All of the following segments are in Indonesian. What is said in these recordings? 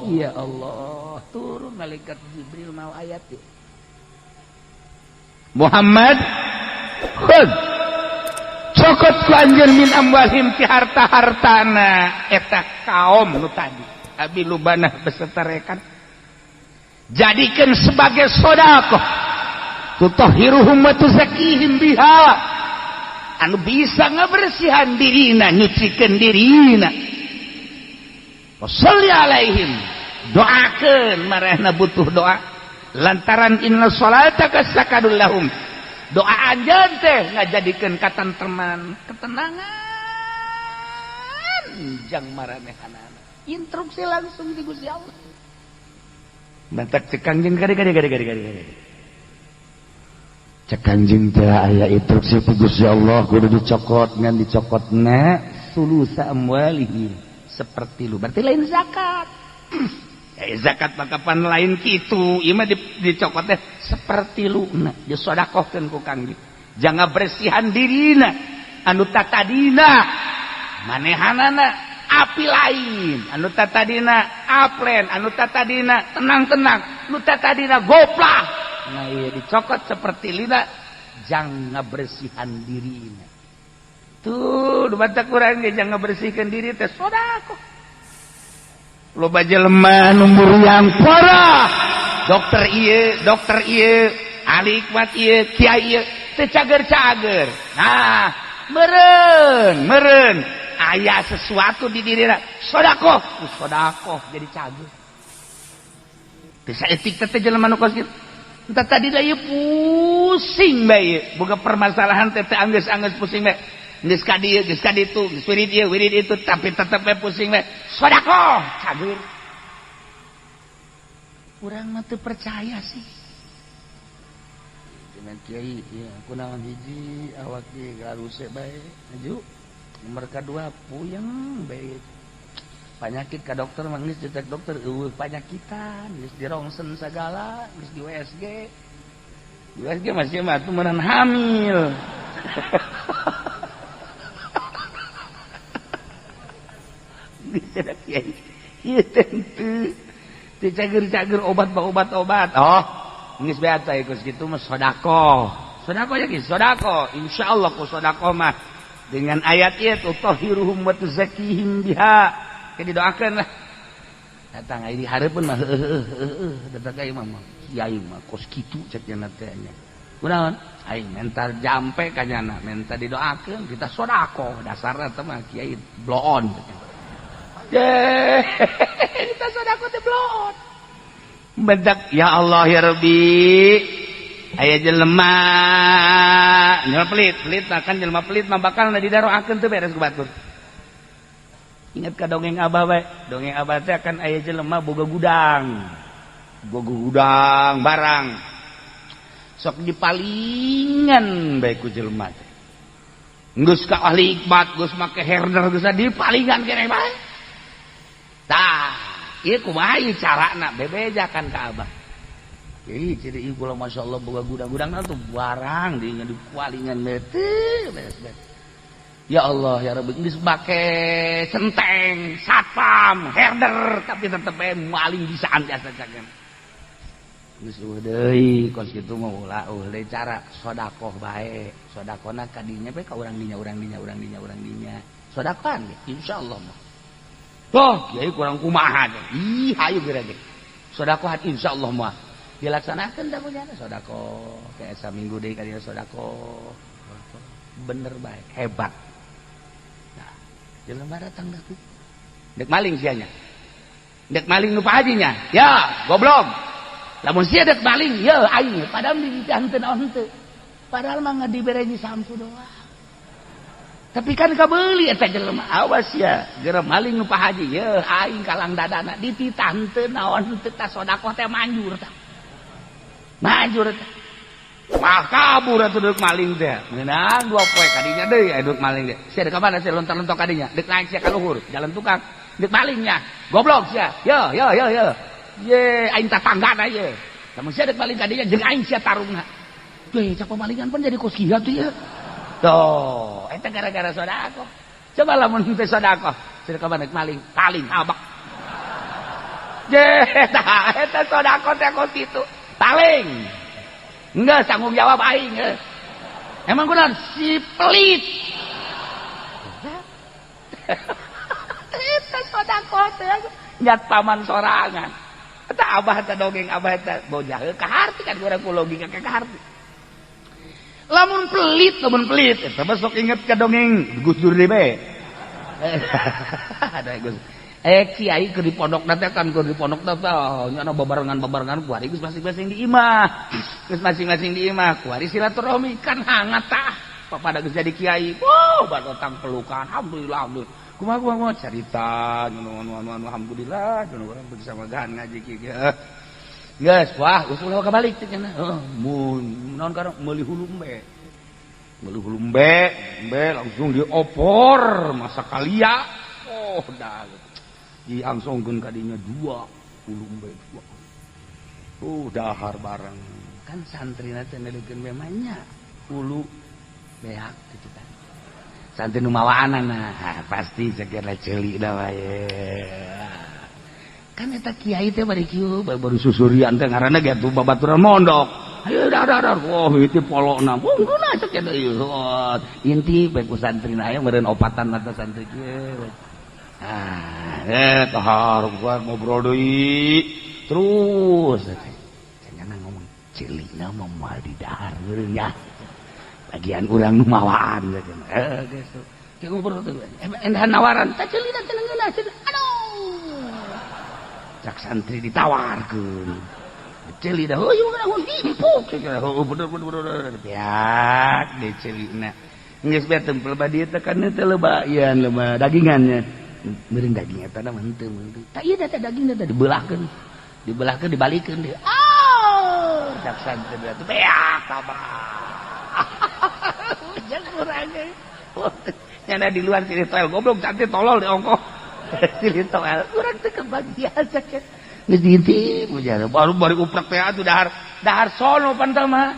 Ya Allah, turun malaikat Jibril mau ayat ya. Muhammad, khud cokot ku anjeun min amwalhim ti harta-hartana eta kaum nu tadi. Abi lubanah beserta rekan. Jadikan sebagai sedekah. Tutahhiruhum wa tuzakihim biha. Anu bisa ngabersihan dirina, nyucikeun dirina. Wassalli alaihim. Doakeun marehna butuh doa. Lantaran inna sholataka sakadul lahum. Doa anjeun teh ngajadikeun katentreman, ketenangan jang maranehanana. Instruksi langsung di Gusti Allah. Bantak cek Kangjeng gade. Cek Kangjeng teh aya instruksi ti Gusti Allah kudu dicokot ngan dicokotna sulusa amwalihi seperti lu. Berarti lain zakat. Zakat makapan lain kitu, ieu mah dicokot teh seperti lu. Nah, disodakohkeun ku Kangjeng. Jangan bersihan dirina anu tatadina manehanana api lain, anu tatadina aplen, anu tatadina tenang-tenang, anu tatadina goplah. Nah iya dicokot seperti lina, jangan ngabersihan dirina. Tuh, batak kurang ge jangan ngabersihkeun diri teh sedekah. Loba jelema nu muriang parah. Dokter ieu, ahli hikmat ieu, kiai ieu teu cager-cager. Nah, meureun aya sesuatu di dirina sedekah jadi cager. Teu saeutik teh jelema nu kos kitu. Entah tadi da ieu pusing bae boga permasalahan teh anggeus pusing bae. Geus ka dieu, geus ka ditu, geus wirid ieu, wirid itu tapi tetep bae pusing bae. Sedekah cager. Urang mah teu percaya sih. Dengan kiai ya kunaon hiji awak di garuse bae maju. Nomor kedua puyeng baik penyakit ke dokter mangis ditek dokter penyakitan geus dirongsen segala geus di USG masih mah tuh menan hamil. Bisa kiai ieu tentu teu cager-cager obat. Oh geus beat teh geus kitu mah sedekah ya geus sedekah insyaallah ku sedekah mah dengan ayat itu tutahhiruhum wa tuzakihim biha. Ke didoakeun lah. Datang ai dihareupeun mah datang ka imam mah. Kiai mah kos kitu cek cenah teh nya. Kunaon? Aing menta jampe ka nyana, menta didoakeun kita sedekah. Dasarna teh mah kiai bloon. Kita sedekah teh bloon. Bedak ya Allah ya Rabbi. Aya jelema pelit kan jelema pelit mah bakal didaroakeun teu beres ku batur. Ingat ka dongeng Abah bae. Dongeng Abah teh akan aya jelema boga gudang barang. Sok dipalingan bae ku jelema teh. Geus ka ahli hikmat, geus make herder geus dipalingan keneh bae. Tah, ieu kumaha ieu carana bebejakan ka Abah. Jadi ibu lah masya Allah boga gudang-gudang itu barang di kualingan beres. Ya Allah ya Rabbi geus bake centeng, satpam, herder tapi tetep maling bisaan biasa cagen. Geus deui kos kitu mah ulah cara sedekah bae. Sedekahna ka dinya bae ka urang dinya. Sedekahan insyaallah mah. Toh kiai kurang kumaha teh. Ih hayu geura ge. Sedekahan insyaallah mah. Dilaksanakan dah punya sodako kayak saminggu deh kali sodako bener baik hebat. Nah jelema datang dah tuh dek maling sianya dek maling nu pahajinya ya goblok lamun sia dek maling ya aing padahal dihanteun naon teu padahal mah ngadibereji samsu doang tapi kan kabeuli eta jelema awas ya geura maling nu pahaji ya aing kalang dadana dititahkeun naon teu ta sodako teh manjur tah manjur mah kabur atuh deuk maling teh meunang 2 poe kadinya deui aya deuk maling teh sia deuk ka mana sia lontar-lontor kadinya deuk naik sia ka luhur jalan tukang deuk malingnya goblok sia yo ye aing tatanggana ye Sama sia dek maling kadinya jeung aing sia tarungna. Teh cak pamalingan pun jadi kosiat tuh ya. Tuh, eta gara-gara sodako. Coba lamun teu sodako, sedekah manek maling, paling abak. Eta sodako teh kos kitu. Paling. Enggak tanggung jawab aing. Emang kunaon si pelit. Eta sodako teh nyat paman sorangan. Eta abah teh dongeng abah teh bojah kaharti kan urang ku logika kaharti. Lamun pelit eta besok inget ka dongeng Gus Dur deui bae. Ada Gus. Kiai keur di pondok teh kan keur di pondok teh nya babarengan kuari geus masing-masing di imah. Geus masing-masing di imah kuari silaturahmi kan hangat tah. Papada geus jadi kiai. Batotang pelukan alhamdulillah. Kumaha cerita alhamdulillah urang bisa magahan ngaji kieu. Geus wah usul kabalik teh cenah. Mun naon karang meuli hulu embe. Meuli hulu embe langsung diopor masa kalia. Dah. Diangsongkeun ka dinya 2 hulu embe 2. Dahar bareng. Kan santrina teh nelikeun memangnya hulu beak kitu kan. Santri nu mawaanana pasti ceker ceuli da wae. Kan eta kiai teh bari kieu baru susurian teh ngaranna ge atuh babaturan mondok. Ayo dar. Wah itu polona. Pungguna cek eta ieu. Inti bae ku santrina aya meureun opatan mata santri kieu. Tahar gua ngobrol deui. Terus cenah ngomong cilina mah moal di dahar meureun ya. Bagian urang nu mawaan geus. Ki ngobrol teh. Endahan nawaran, tah cilina teh leungeunna. Aduh. Cak santri ditawarkeun. Celi dah, oh ieu mah himpuk. Oh bener. Biak de celina. Geus bae tempel badi teh kan teh loba ieu loba dagingannya. Meureun daging eta mah henteu. Tah ieu teh dagingna teh dibelahkeun. Dibalikeun deui. Cak santri teh beak kabah. Jangan kurang. Nyana di luar sini toel goblok cantik tolol di ongkoh. Sini toel urang teh kebagian sakit. Geus diintip ujana baru uprek teh atuh dahar sono pantah mah.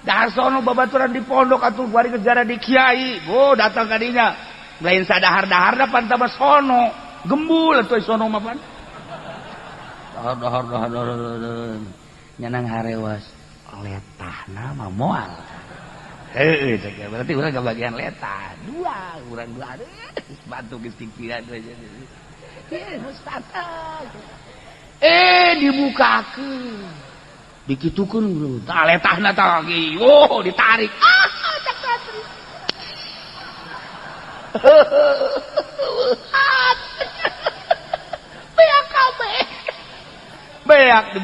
Dahar sono babaturan di pondok atuh bari kejar di kiai. Datang ka dinya. Lain sadahar-daharna pantah mah sono. Gembul atuh sono mah pan. Dahar. Nyanang harewas letahna mah moal. Berarti urang kebagian letah. 2 urang 2. Batu geus pikiran aja. Ustaz. Dibukakeun. Dikitukeun tah letahna tah lagi. Ditarik. Cak santri. Beak kabeh. Beak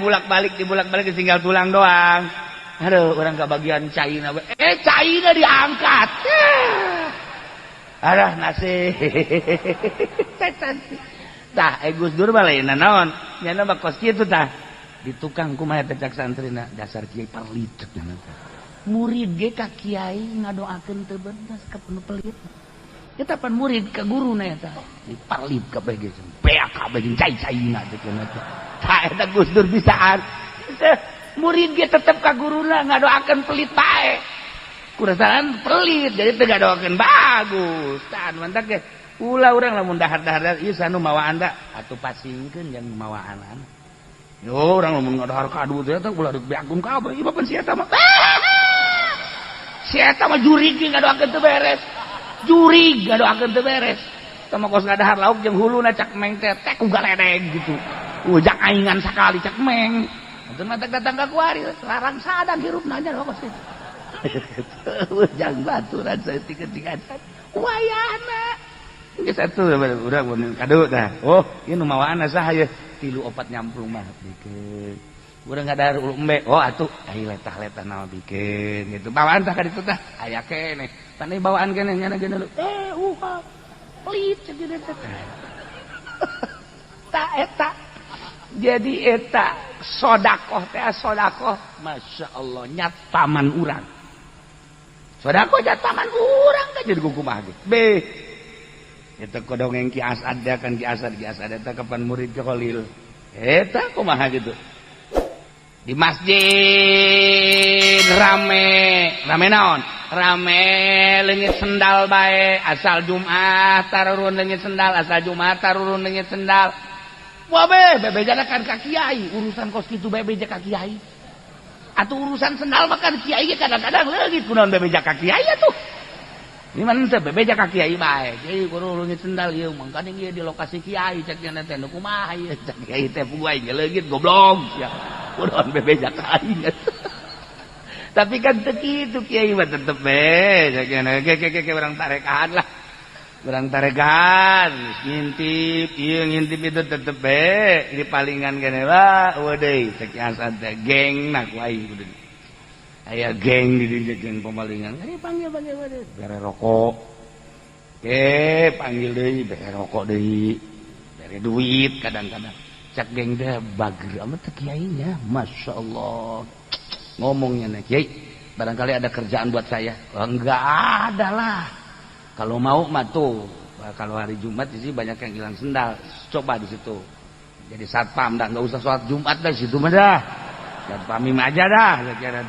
dibulak-balik tinggal tulang doang. Aduh, orang kebagian caina. Caina diangkat. Aduh, nasi. Tah, Gus Dur mah lain naon. Nyana mah kos kieu tah. Di tukang kumaha teh cak santrina dasar kiai perlit cenah. Murid ge ka kiai ngadoakeun teu bener ka penuh pelit. Eta pan murid ka guruna eta. Diparlit kabeh ge. Beak kabeh jeung cai-caina teh cenah. Tah eta Gus Dur bisaan. Murid ge tetep ka guruna ngadoakeun pelit bae. Kurasaan pelit jadi teu ngadoakeun bagus. Tah mantap ge. Ulah urang lamun dahar-dahar ieu sanu mawaan da atuh pasingkeun yang mawaanan. Yo urang lamun ngadahar kadu teh ulah deuk beagum kabeh. Ieu papan si eta mah. Si eta mah jurig ngadoakeun teu beres. Jurig ngadoakeun teu beres. Tama kos ngadahar lauk jeung huluna cak meng teh ku galedeg gitu. Ujak aingan sakali cak meng. Atuh mah datang ka kuari larang sadang hirupna nya kos kitu. Ujang baturan saeutik-eutikan. Wayana. Geus atuh urang mun kado tah. Ieu nu mawaanna saha ieu? 3-4 nyamplung mah bikeun. Urang ngadahar ulu embe. Atuh ai letah-letah naon bikeun gitu. Bawaan tah ka ditu tah. Aya keneh. Tani bawaan keneh nyana geuna. Pelit ceuk teh. Ta eta. Jadi eta sedekah teh sedekah masyaallah nyat paman urang. Sedekah nyat paman urang teh jadi kumaha ge. B eta kodongeng Ki Asad kan Ki Asad eta kapan murid ke Khalil. Eta kumaha gitu. di masjid rame naon rame leungit sendal bae asal Jumat tarurun leungit sendal asal Jumat tarurun leungit sendal wah bebejana kan ka kiai urusan kos kitu bebeja ka kiai atuh urusan sendal makan kiai kadang-kadang leungit kunaon bebeja ka kiai atuh ini mana teh bebeja ka kiai bae kiai kudu leungit sendal ieu mangkana ieu di lokasi kiai cek nya teh nu kumaha ieu cek kiai teh puguai leungit goblok ya kunaon bebeja ka aing tapi kan teu kitu kiai mah tetep cek nya ke urang tarekaan lah urang tarekaan ngintip ieu ngintip itu tetep di palingan keneh wah deui cek asal teh gengna ku aing kudu aya geng di dieu geng pamalingan panggil bere rokok panggil deui bere rokok deui bere duit kadang-kadang cek geng teh bager amat teh kiai nya masyaallah ngomongnya nih kiai barangkali ada kerjaan buat saya enggak ada lah kalau mau mah tuh kalau hari Jumat di sini banyak yang hilang sendal coba di situ jadi satpam dah enggak usah sholat Jumat dah situ mah dah satpamim aja dah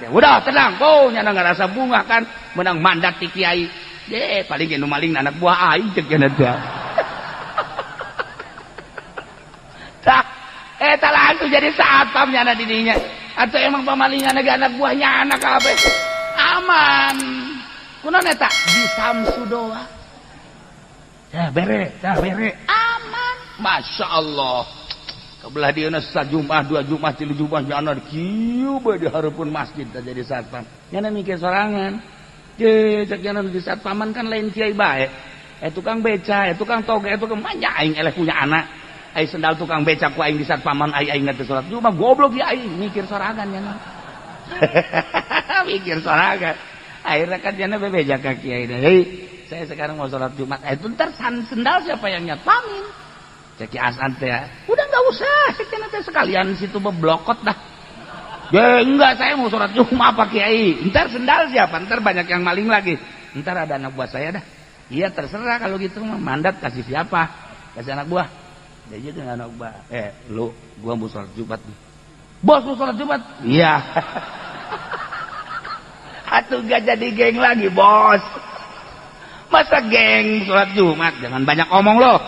udah tenang nyana enggak rasa bunga kan menang mandat ti kiai paling nu maling anak buah aing cek nya teh tak langsung jadi satpam nyana di dinya atau emang pamalingan anak buahnya anak kabeh aman kunaon eta di Samsudoa bere aman masyaallah kebelah dieuna sajumat 2 Jumat 3 Jumat nyana kieu bae di hareupeun masjid teh jadi satpam nyana mikir sorangan cek nyana di satpaman kan lain kiai bae tukang beca tukang toge tukang manya aing eleh punya anak ai sendal tukang beca ku aing di satpaman aing teh salat cuma goblok ya aing mikir sorangan nyana mikir sorangan akhirnya kan nyana bebeja ka kiai deui saya sekarang mau salat Jumat itu ntar sendal siapa yang nyatpamin cek Hasan teh udah enggak usah cek nyana teh sekalian situ beblokot dah enggak saya mau salat Jumat apa kiai ntar sendal siapa ntar banyak yang maling lagi ntar ada anak buah saya dah iya terserah kalau gitu mah mandat kasih siapa kasih anak buah dia dengan anak buah lu gua mau sholat Jumat nih bos mau sholat Jumat iya atuh gak jadi geng lagi bos masa geng sholat Jumat jangan banyak omong lo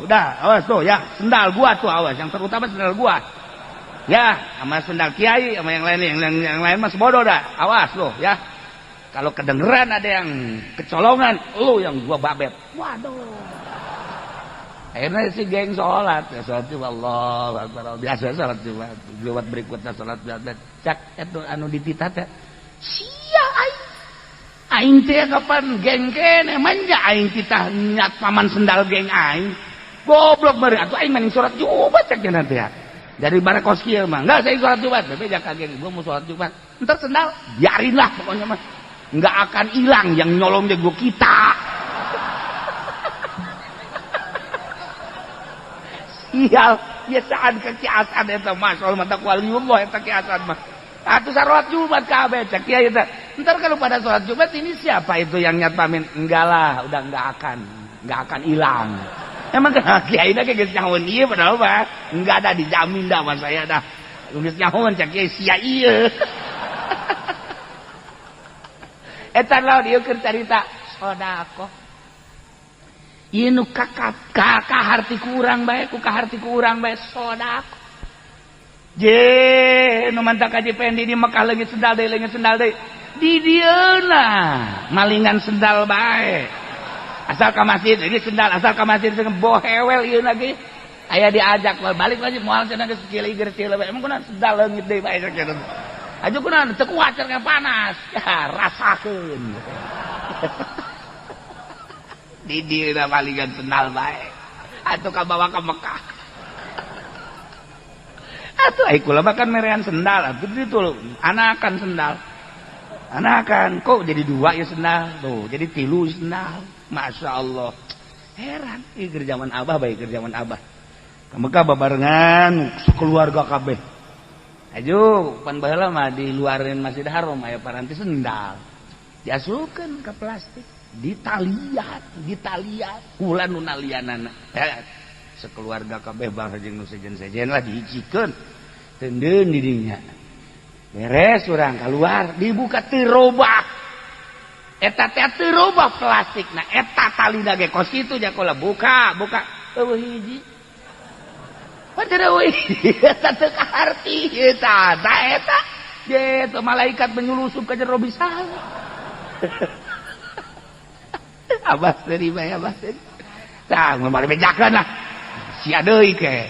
udah awas tuh ya sendal gua tuh awas yang terutama sendal gua ya sama sendal kiai sama yang lain mas bodoh dah awas lo ya kalau kedengeran ada yang kecolongan lu yang gua babet waduh akhirnya si geng sholat ya sholat Allah biasa sholat Jumat berikutnya sholat Jumat cak itu anu ditita teh sia aing teh kapan geng kene manja aing kita nyat paman sendal geng aing goblok bari atuh aing maning sholat Jumat cak nanti ya dari barakos kieu mah enggak saya sholat Jumat tapi jak geng gua mau sholat Jumat entar sendal biarin lah pokoknya mah enggak akan hilang yang nyolong jago kita sial biasaan kekiasan eta masyaallah mata waliullah eta kiasan mah atuh salat Jumat kabeh cek kiai teh entar kalau pada salat Jumat ini siapa itu yang nyatpamin enggak lah udah enggak akan hilang emang kan kiai ge geus nyahoeun ieu padahal mah enggak ada dijamin dah mas saya dah geus nyahoeun cek kiai sia ieu eta lawan ieu keur carita sedekah ieu nu kaharti kurang bae ku kaharti kurang bae sedekah je nu mantap ka Pendi di Mekah leungit sendal deui di dieuna malingan sendal bae asal ka masjid ini sendal asal ka masjid bohewel ieu lagi aya diajak balik lagi moal cenah geus kieu bae emang kunaon sendal leungit deui bae kitu aju kunaon teu kuat cenah panas ya rasakeun di dieuna malingan sendal bae atuh kabawa ka Mekah atuh ai kula makan merean sendal atuh itu anakan sendal anakan kok jadi 2 ya sendal tuh jadi 3 sendal masyaallah heran ieu zaman abah bae zaman abah ka Mekah babarengan keluarga kabeh aju pan baheula mah di luarin Masjidil Haram aya paranti sendal diasupkeun ka plastik ditaliat ulah nu nalianana sekeluarga kabeh bangsa jeung nu sejen-sejen lah dihicikeun teu deun di dinya beres urang keluar dibuka tirobah eta teh tirobah plastik nah eta talina ge kos kitu nya kula buka eueuh hiji padahal eueuh eta teu kaharti eta eta malaikat menyulusup ka jero bisal abah dari bae abah teh tah mari bejakeun lah sia deui ke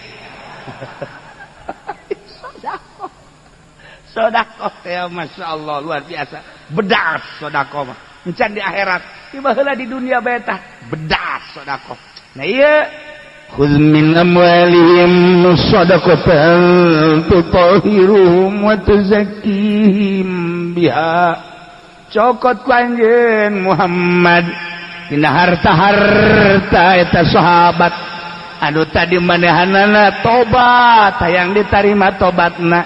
sodakoh teh masya Allah luar biasa bedas sodakoh mah encan di akhirat tiba heula di dunia beta bedas sodakoh nah ieu khudz min amwalihim shadaqatan tutahhiruhum wa tuzakkihim biha cokot ku anjeun Muhammad dina harta-harta eta sahabat anu tadi manehanana tobat hayang ditarima tobatna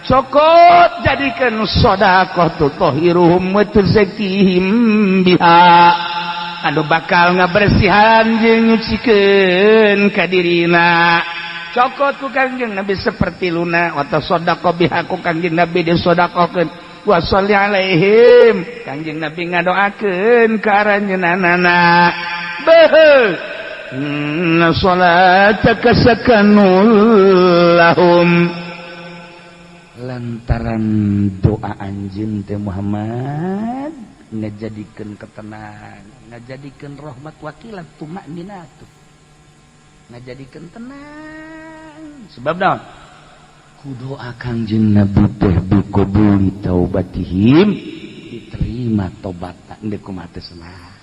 cokot jadikan sedekah tutahhiruhum wa tuzakkihim biha anu bakal ngabersihan jeung nyucikeun ka dirina cokot ku Kangjeng Nabi seperti luna wa tasaddaqah biha ku Kangjeng Nabi disedekahkeun wa sholli alaihim Kangjeng Nabi ngadoakeun ka aranjeunana beuh inna sholataka sakanul lahum lantaran doa anjeun teh Muhammad ngajadikeun ketenangan ngajadikeun rahmat wakilan tumakninatu ngajadikeun tenang sebab naon ku doa Kangjeng Nabi teh biqabuli taubatihim diterima tobatna endeu kumaha teh senang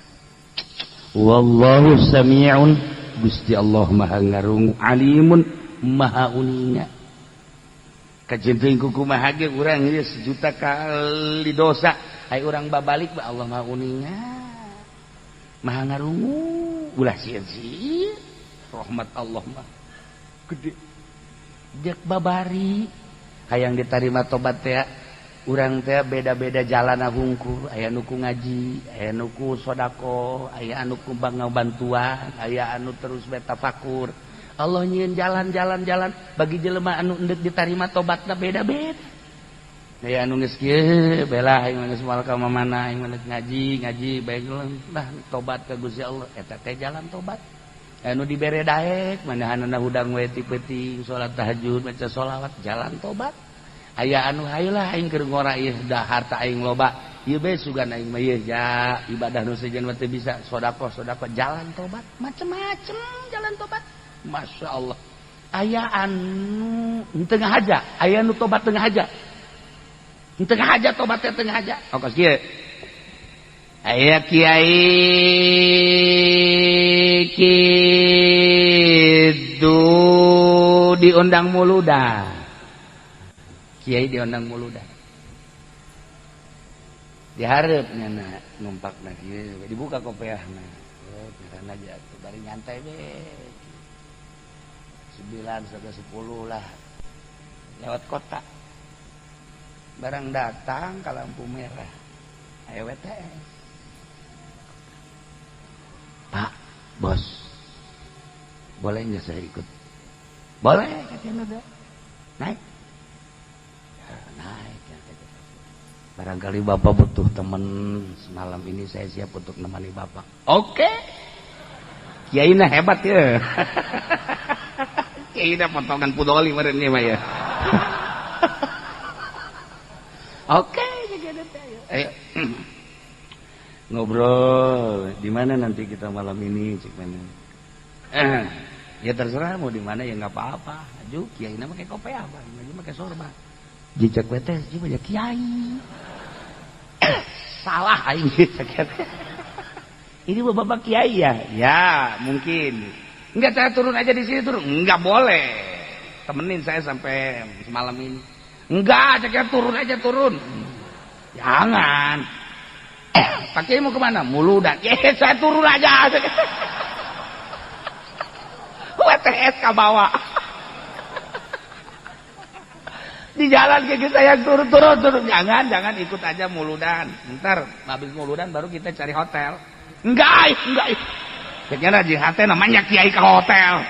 wallahu sami'un Gusti Allah maha ngarungu alimun maha uninga kajenteung kumaha ge urang ieu sejuta kali dosa ai urang babalik ba Allah maha uninga maha ngarungu ulah sieun rahmat Allah mah gede jek babari hayang ditarima tobat teh urang teh beda-beda jalana hungkul aya nu ku ngaji aya nu ku sedekah aya anu ku bantuan aya anu terus betafakur Allah nyieun jalan bagi jelema anu endek ditarima tobatna beda-beda. Aya anu geus kieu belah aing geus moal ka mamana aing ngaji bae lah tobat ka Gusti Allah eta teh jalan tobat. Anu dibere daek manahanana hudang we ti peuting salat tahajud maca sholawat jalan tobat. Aya anu hayeula aing keur ngora ieu da harta aing loba ieu bae sugan aing mah ieu ja ibadah nu sejen teh bisa sedekah jalan tobat macem-macem jalan tobat. Masya Allah aya anu tengah haja aya anu tobat tengah haja tobatnya tengah haja ongkos kieu aya kiai kitu diundang muludah kiai diundang muludah diharapnya na numpakna kieu dibuka kopiahna karena aja bari nyantai be 9 sampai 10 lah lewat kota barang datang ke lampu merah ayo WTS Pak bos boleh nggak saya ikut boleh katanya udah naik ya, naik ya, barangkali bapak butuh teman semalam ini saya siap untuk menemani bapak oke kiaina hebat ya kiaina potongan pudoli meureun ieu mah ya oke ayo ngobrol di mana nanti kita malam ini cik mana ya terserah mau di mana ya nggak apa-apa aju kiaina mah kayak kopiah bang aju mah kayak sorban jicak wetes ieu mah kiai salah aing cek ini bapak kiai ya mungkin enggak saya turun aja di sini turun enggak boleh temenin saya sampai semalam ini enggak cek turun aja turun jangan Pak Kiai mau kemana muludan ya saya turun aja WTS ke bawah di jalan kayak gitu saya turun jangan ikut aja muludan ntar habis muludan baru kita cari hotel enggak kayaknya jihate namanya kiai ke hotel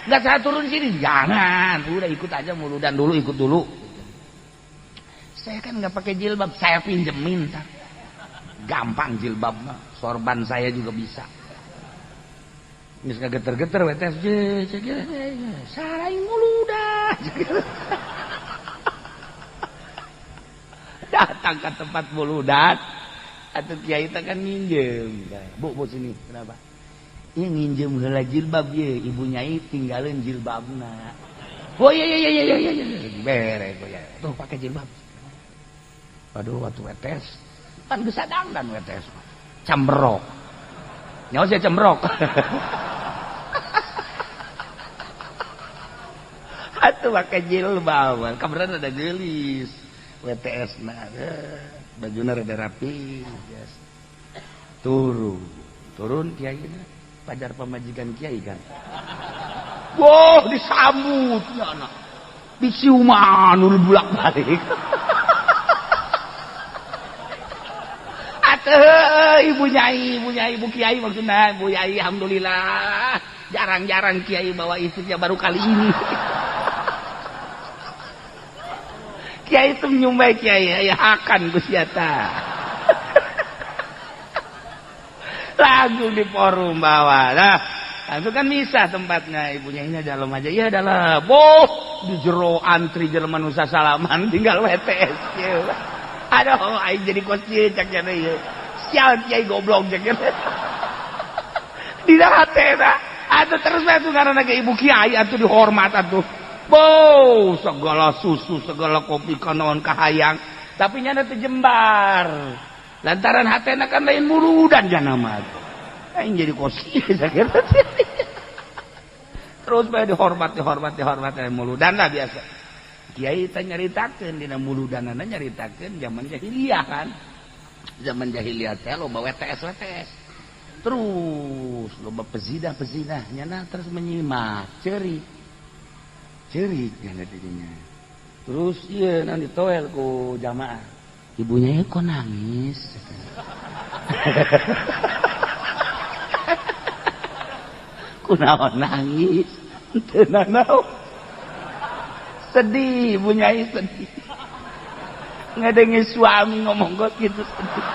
enggak saya turun di sini jangan udah ikut aja muludan dulu ikut dulu Saya kan nggak pakai jilbab, saya pinjemin. Gampang jilbab mah, sorban saya juga bisa. Ini suka geter-geter, wetes, saraing mulu dah. Datang ke tempat muludan, atau kiai itu kan minjem. Bu sini, kenapa? Iya nginjem heula jilbab ye, ibu nyai tinggalin jilbabna. Oh iya, beres ya. Tuh pakai jilbab. Aduh, waktu wetes, kan bisa dandan wetes, cembrok. Nyawa saya cembrok. Atuh pakai jilbab, kabaran ada gelis. WTS nah, bajunya rada rapi, yes. Turun kiai pajar pemajikan kiai kan. Wah, disambut ya anak. Bisiuman ul bulak-balik. Atuh ibu nyai, ibu kiai maksudnya, ibu nyai alhamdulillah. Jarang-jarang kiai bawa istrinya baru kali ini. Kiai itu nyumbai kiai ya akan gusiata. Langsung di forum bawah. Nah, itu kan bisa tempatnya ibunya ini dalam aja. Ya dalam. Di jero antri Jerman Nusa Salaman tinggal WTS. Ya. Aduh, aing jadi kosnya cak jana ya. Sial kiai goblok cak jana. Di hatena. Atuh terus itu karena ke ibu kiai atuh dihormat atuh. Segala susu, segala kopi kanaon kahayang, tapi nyana teu jembar. Lantaran hatena kan lain muludan jana mah. Aing jadi kosi sakit. Terus bae dihormat muludan lah biasa. Kiai teh nyaritakeun dina muludanana nyaritakeun zaman jahiliyah kan. Zaman jahiliyah teh loba WTS. Terus loba pezinah nyana terus menyimak cerik yang dirinya. Terus iya nanti toel ku jamaah. Ibunya kok nangis. Kunaon nangis? Teu nanaon. Sedih ibunya sedih. Ngadengi suami ngomong kok gitu sedih.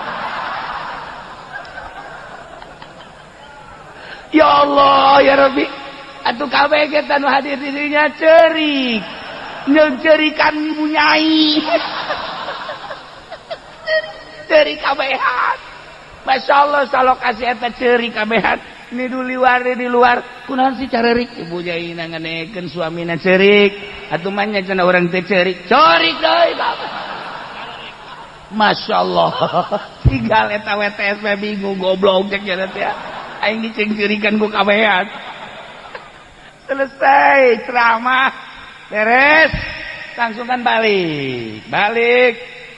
Ya Allah ya Rabbi. Atuh kabeh kita nu hadir dirinya cerik. Nyerikan ibu nyai. Cerik kabehan. Masya Allah salok kasih eta cerik kabehan. Ini di luar. Kunaon sih carerik ibu nyai nanganekeun suamina cerik. Atuh mah nya cenah urang teh cerik. Cerik deui kabeh. Masya Allah. Tinggal eta WTS bingung goblok cek cenah teh. Aing dicengcerikan ku kabehan. Selesai ceramah beres langsung kan balik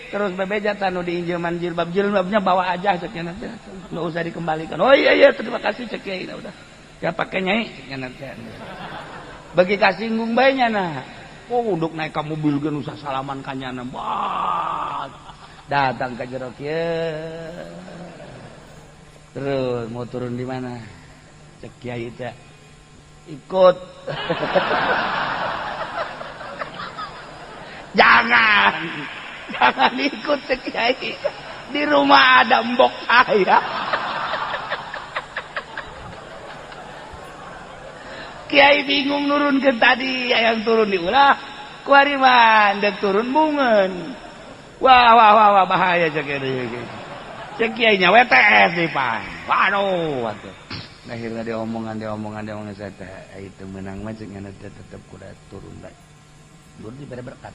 terus bebejatan nu diinjeman jilbabnya bawa aja ceknya nanti nggak usah dikembalikan. Oh iya terima kasih cek ya udah ya pakai nyai ceknya nanti bagi kasinggung bayinya nah uduk naik ke mobil gen usah salaman kanyana datang ke jerok ya terus mau turun di mana cek kiai teh ikut. Jangan ikut kiai. Di rumah ada mbok saya. Kiai bingung nurun ke tadi yang turun di ulah. Kuari mandek turun bungen. Wah bahaya cek kiainya WTS nih Pak. Waduh. Akhirnya dia omongan saya itu menang macam yang nanti tetap kuda turun lagi. Turun di berkat.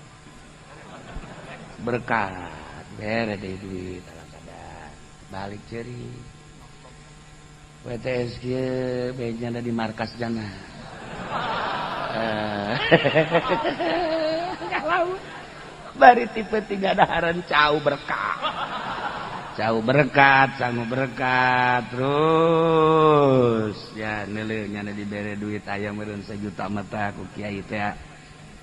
Bere deh duit dalam sadar. Balik ceri. WTS kia baiknya ada di markas jana. Kalau bari tipe tiga daharan cau berkah. Jauh berkat, sanggup berkat terus ya nilainya diberi duit ayam meureun 1 juta mata ku kiai teh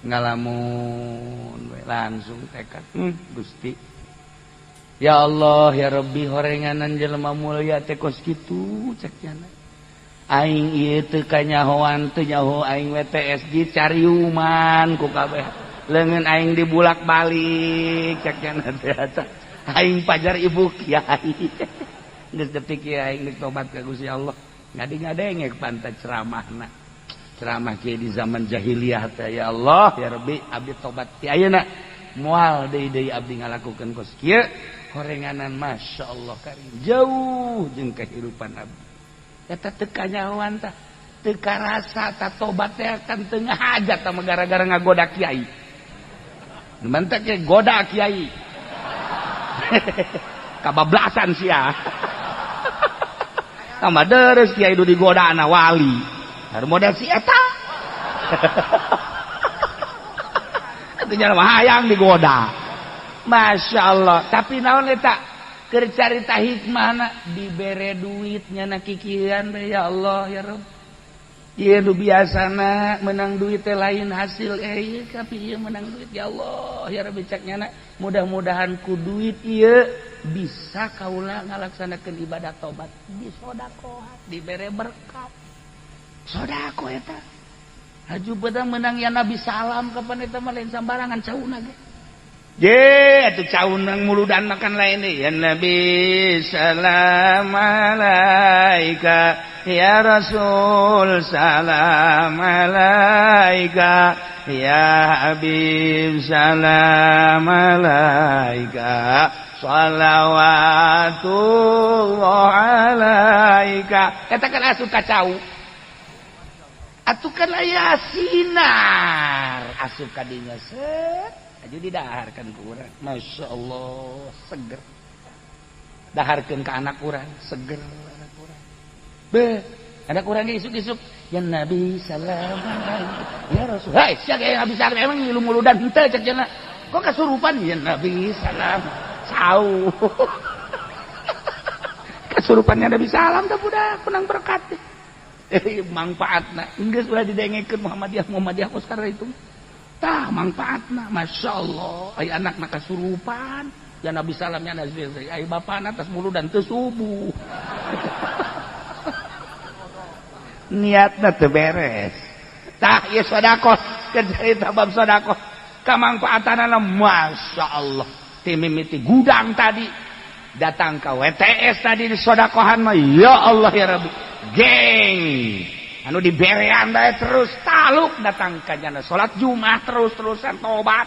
ngalamun langsung tekad Gusti ya Allah ya Rabbi horenganan jelema mulia teh kos kitu cek cenah aing ieu teu kanyahoan teu nyaho aing WTS di cariuman ku kabeh leungeun aing dibulak-balik cek cenah teh eta. Aing pajar ibu kiai. Geus detik kiai aing tobat ka Gusti Allah. Ngadi-ngadengek pantai ceramahna. Ceramah kiai di zaman jahiliyah teh ya Allah ya Rabbi abdi tobat ti ayeuna. Moal deui abdi ngalakukeun kos kieu horenganan masyaallah karim jauh jeung kehidupan abdi. Eta teu kanyahoan tah teu karasa tah tobat teh kan teu ngahajat tah gara-gara ngagoda kiai. Mantak ge goda kiai. Kabablasan sia. Tambah deres kiai itu digoda anak wali. Harus modal si eta. Itu jangan hayang digoda. Masya Allah. Tapi naon eta keur carita hikmahna dibere duitnya na kikian ya Allah ya Rabb. Ieu nu biasana menang duit teh lain hasil tapi ieu menang duit ya Allah ya Rabbi caknya mudah-mudahan ku duit ieu bisa kaula ngalaksanakeun ibadah tobat di sedekah dibere berkat sedekah eta haju bedang menang ya Nabi salam kapan eta mah lain sambarangan cauna ge atuh cauna muludan makan lain deui ya Nabi salam alaika ya Rasul salam alaika ya Habib salam alaika salawatullah alaika eta kan asup kacau atuh kan aya sinar asup ka dinya set aju didaharkeun ku urang Masya Allah seger daharkeun ka anak urang seger anak urang be anak urang isuk-isuk ya Nabi salam ya Rasul hai sia ge Nabi salam emang ngilu muludan henteu cek cenah kok kasurupan ya Nabi salam sau kasurupannya Nabi salam teh budak penang berkat manfaatna geus ulah didengekeun Muhammadiyah Oscar itu tah manfaatna Masya Allah aya anakna kasurupan ya Nabi salamnya nazil aya bapana atas muludan teu subuh niatna teu beres tah ieu sedekah kecerita bab sedekah kamangfaatanna Masya Allah ti mimiti gudang tadi datang ke WTS tadi di sedekahan mah ya Allah ya Rabbi geng anu diberean bae terus taluk datang ka jana salat Jumat terus-terusan tobat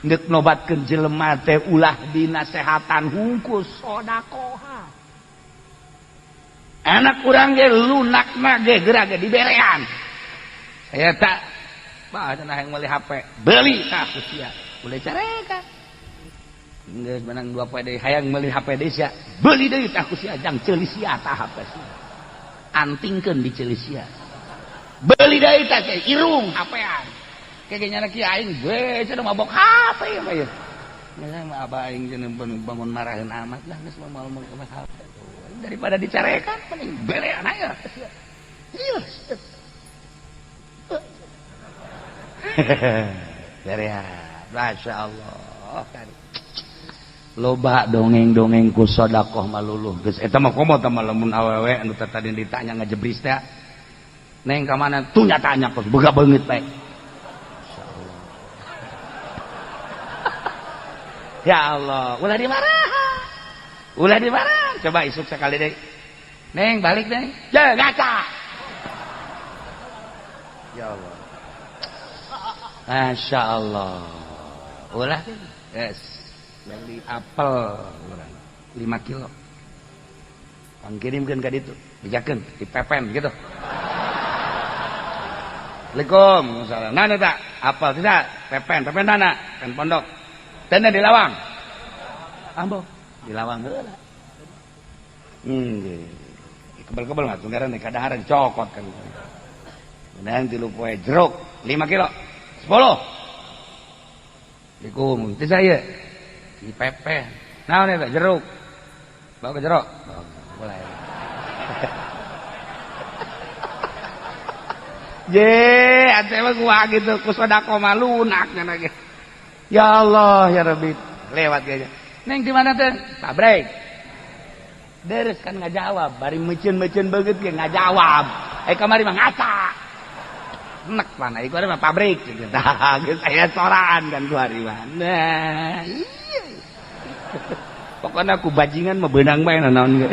neuk nobatkeun jelema teh ulah dinasehatan hungkul sedekah anak urang ge lunakna ge geura ge diberean saya tak bah cenah hayang meuli HP beli tah sia boleh careka geus menang 2 PD hayang meuli HP deui sia beli deui tah sia jang ceuli sia tah HP sia antingkeun di ceuli sia beli deui tah irung HP-an kayaknya anak aing we cenah mabok HP mah ye nya mah abah aing cenah bangun marahin amat lah geus mau ke HP daripada dicarekan mending belean aya iya belean Masya Allah kan loba dongeng-dongeng ku sedekah maluluh geus eta mah komo tah lamun awewe anu tadi ditanya ngajebris teh neng ka mana tuh nyatanya kos boga beungeut bae ya Allah ulah dimarah coba isuk sekali deh neng balik neng ya ngaca ya Allah Masya Allah ulah yes beli apel 5 kilo pangkirimkeun ka ditu dijakeun dipepen gitu Assalamualaikum salam nana tak apel tidak pepen nana pen pondok tenda di lawang ambo di lawang heula kebel-kebel mah tunggaran di kadaharan cokot kan kemudian 3 poe jeruk 5 kilo 10 Assalamualaikum itu saya di pepe naon eta jeruk bawa ke jeruk boleh je ate mah gua gitu ku sedekah mah lunak cenah ge ya Allah ya Rabbi lewat ge neng di mana teh tabrek deres kan ngajawab bari meuceun-meuceun beungeut ge ngajawab kamari mah ngaca Nek mana iku mah pabrik gitu. Tah geus aya soraan kan ku hari mah. Nah, iya. Pokoknya aku bajingan mah beunang bae naon ge.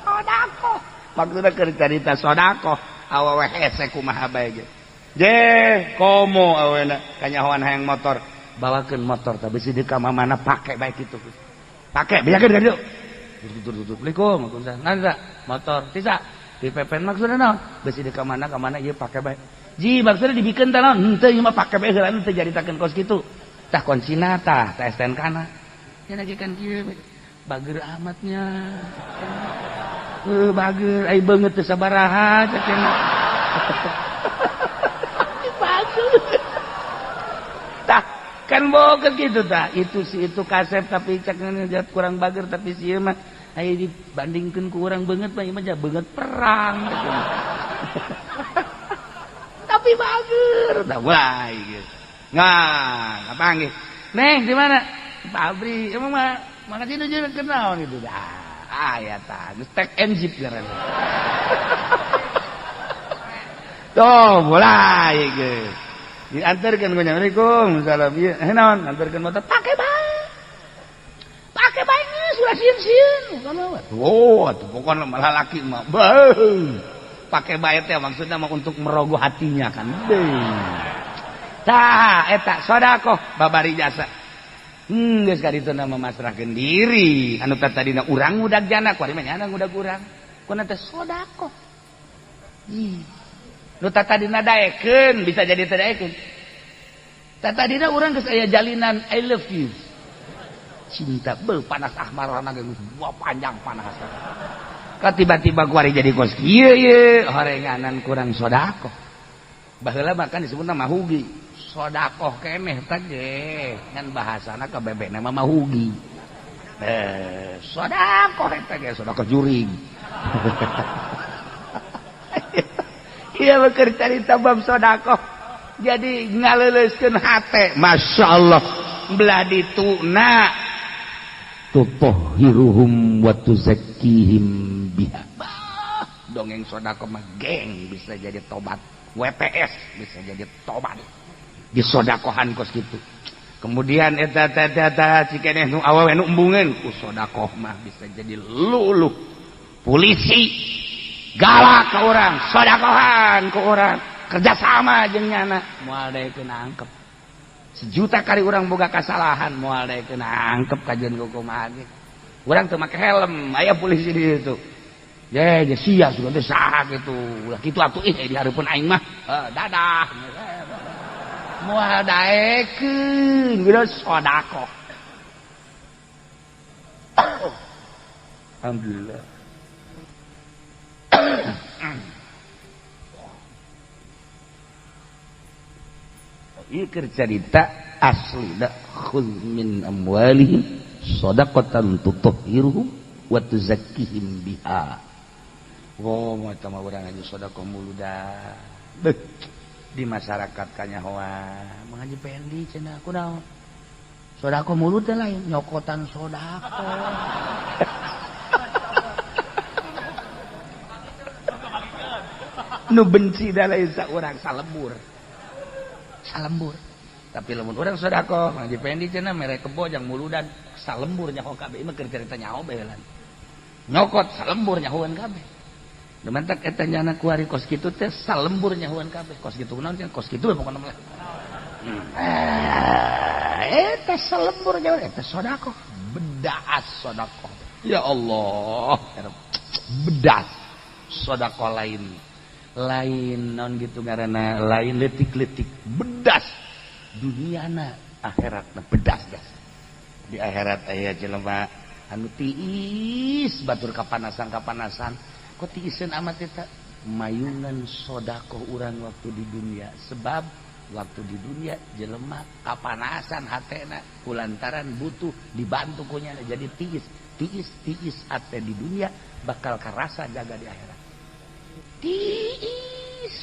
Sodako. Maksudna keur carita sodako. Awewe hese kumaha bae ge. Je, komo awena kanyahoan hayang motor. Bawakeun motor teh bisi di ka mamana pake bae kitu. Pake bejakeun ka dieu. Tutur-tutur. Assalamualaikum. Nanda motor tisa dipepen maksudna naon? Bisi di ka mana ieu pake bae. Ji maksudna dibikeun teh naon? Henteu ieu mah pake bae heula teh jaritakeun kos kitu. Tah konsina tah STNK-na. Nya nagekan kieu bager amatnya. Bager ai beungeut teu sabaraha cenah. Bager. Tah kan boga gitu tah. Itu kasep tapi cek ngejat kurang bager tapi si ieu mah aya dibandingkeun ku urang beungeut mah ieu mah beungeut perang. Tapi bager. Tah wae gitu. Nah, panggil. Neng di mana? Pabrik. Emang mah makasih nuju kenal gitu. Ya tah, stek enjip ngaranna. Tuh, mulai geus. Diantarkeun ku nya. Assalamualaikum. Salam. Ieu naon? Antarkeun motor pake bae. Pake bae geus ulah sieun-sieun. Oh, atuh pokona lalaki mah. Pake bae teh maksudna mah untuk merogoh hatinya kan. Tah eta sodaqoh babari jasa. Geus ka ditu nama masrahkeun diri. Anu tadina urang ngudag jana, kuari mah nyana ngudag urang. Kuna teh sodaqoh. Nu tadina daekeun bisa jadi teu daekeun. Tadina urang geus aya jalinan I love you. Cinta panas ahmarana geus panjang panas. Ka tiba-tiba kuari jadi kos kieu horenganan kurang sodaqoh. Baheula makan disebutna mahugi. Sodaqoh keneh teh ge ngan bahasana kabebena mah mahugi. Sodaqoh eta ge sodaqoh juring. Ieu mah keur carita bab sodaqoh. Jadi ngaleuleuskeun hate, masyaallah. Belah dituna tutahhiruhum wa tuzakkihim biha. Dongeng sodaqoh mah geng bisa jadi tobat. WPS bisa jadi tobat. Disodakohan kos gitu. Kemudian eta cikeneh nu awewe nu embungeun ku sodakoh mah bisa jadi luluh. Polisi galak ka urang, sodakohan ku urang, kerjasama jeung nyana moal daekeun angkep. 1 juta kali urang boga kasalahan moal daekeun angkep kajeun ku kumaha ge. Urang teu make helm, aya polisi di ditu. Ye sia sudah teh saha kitu. Ulah kitu atuh di hareupeun aing mah. Dadah. Moal daekeun geus sodaqoh. Alhamdulillah. Ieu keur carita aslina khudz min amwalihim shadaqatan tutahhiruhum wa tuzakkihim biha. Oh, eta mah urang aja sodaqoh mulu dah. Di masyarakat kanyahoa Mang Haji Pendi cenah kunaon? Sodaqoh mulu teh lain nyokotan sodaqoh. Nu benci da lain saurang salembur. Salembur. Tapi lamun urang sodaqoh Mang Haji Pendi cenah mere kebo jang muludan salembur nyaho kabeh mah keur carita nyaho bahelan. Nyokot salembur nyahoan kabeh. Demantak eta nyana kuari kos kitu teh salembur nyahuan kabeh. Kos kitu kunaon cenah? Kos kitu pokona mah. Eta salembur nyahuan eta sodaqoh. Bedas sodaqoh. Ya Allah. Bedas sodaqoh lain. Lain naon gitu ngaranna lain letik-letik. Bedas duniana akhiratna bedas gas. Di akhirat aya jelema anu tiis batur kapanasan. Kok tiiseun amat eta mayungan sodaqoh urang waktu di dunia. Sebab waktu di dunia jelema kapanasan hatena kulantaran butuh dibantu kunyana jadi tiis ate di dunia bakal karasa jaga di akhirat. Tiis.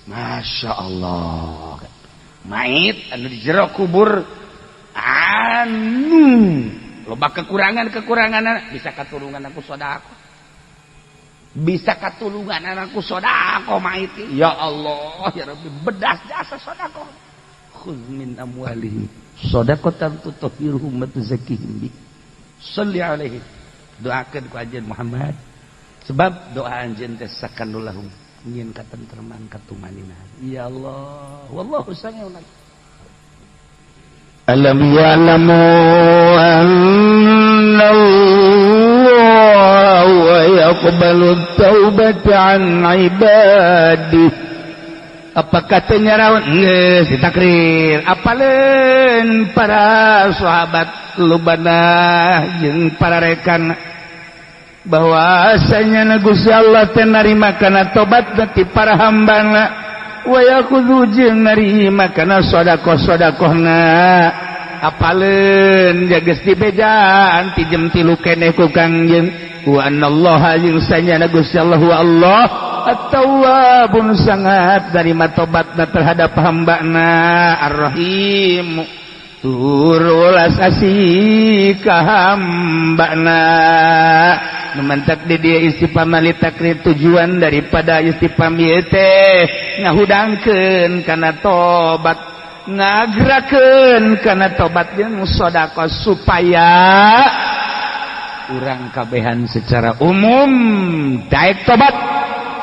Masya Allah. Mait anu di jero kubur anu loba kekurangan bisa katurungan aku sodaqoh. bisa katulungan anakku sodako maiti. Ya Allah ya Rabbi, bedas jasa sodako. Khudz min amwalihim shadaqatan tutahhiruhum wa tuzakkihim bi. Shalli alaihi. Doakeun ku anjeun Muhammad. Sebab doa anjeun teh sakanul lahum nyieun katentreman katumanina. Ya Allah, wallahu sami'un. Alam ya'lamu anna Allah wa yaqbalu taubata an ibadih. Apa katanya raun geus ditakrir apaleun para sahabat lubana jeung para rekan bahwasanya Gusti Allah teh narima kana tobat ti para hambana wa yakhudhu jeung narima kana sedekah-sedekahna apaleun geus dibejaan ti jem 3 keneh ku Kangjeng wa anallaha jeung sanyana Gusti Allah wa Allah at-tawwabun sangat narima tobatna terhadap hambana ar-rahim tur ulas asih ka hambana. Memantak di dia istifham litakrir tujuan daripada istifham ieu teh ngahudangkeun kana tobat, ngagerakeun kana tobat jeung sedekah supaya urang kabehan secara umum daek tobat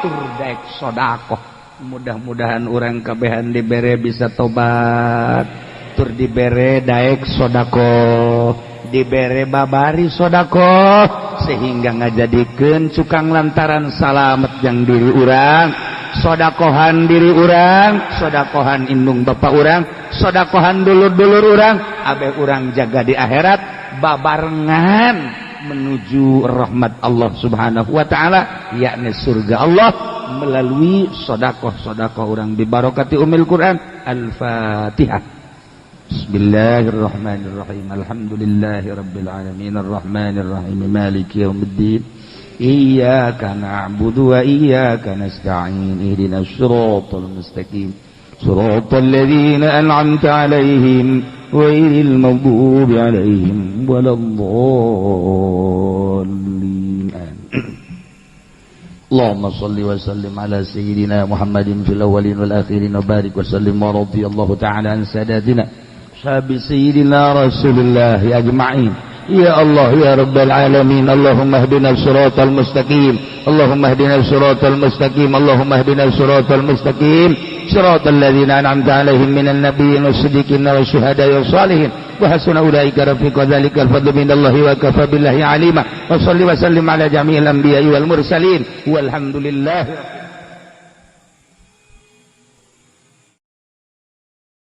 tur daek sedekah. Mudah-mudahan urang kabehan dibere bisa tobat tur dibere daek sedekah, dibere babari sedekah sehingga ngajadikeun cukang lantaran salamet jang diri urang, sedekahan diri urang, sedekahan indung bapak urang, sedekahan dulur-dulur urang, abeh urang jaga di akhirat babarengan menuju rahmat Allah Subhanahu wa taala yakni surga Allah melalui sedekah-sedekah urang bi barokati umil Quran. Al-Fatihah. Bismillahirrahmanirrahim. Alhamdulillahi rabbil alamin arrahmanir rahim maliki yaumiddin. Iyyaka na'budu wa iyyaka nasta'in. Ihdinas siratal mustaqim. Siratal ladzina an'amta 'alaihim ghairil maghdubi 'alaihim waladdallin. Allahumma shalli wa sallim ala sayyidina Muhammadin fil awwalin wal akhirin wa barik wa sallim wa radiyallahu ta'ala an sadatina sahabi sayyidina Rasulullah ajma'in. Ya Allah ya Rabbal alamin, Allahumma hdina siratal mustaqim, Allahumma hdina siratal mustaqim, Allahumma hdina siratal mustaqim, siratal ladzina an'amta 'alaihim minan nabiyyin was-siddiqin wasyuhada'i was-shalihin wa hasuna ulaika rafiqa. Dzalikal fadlu minallahi wa kafa billahi 'alima. Wa shalli wa sallim ala jami'il anbiya'i wal mursalin walhamdulillahi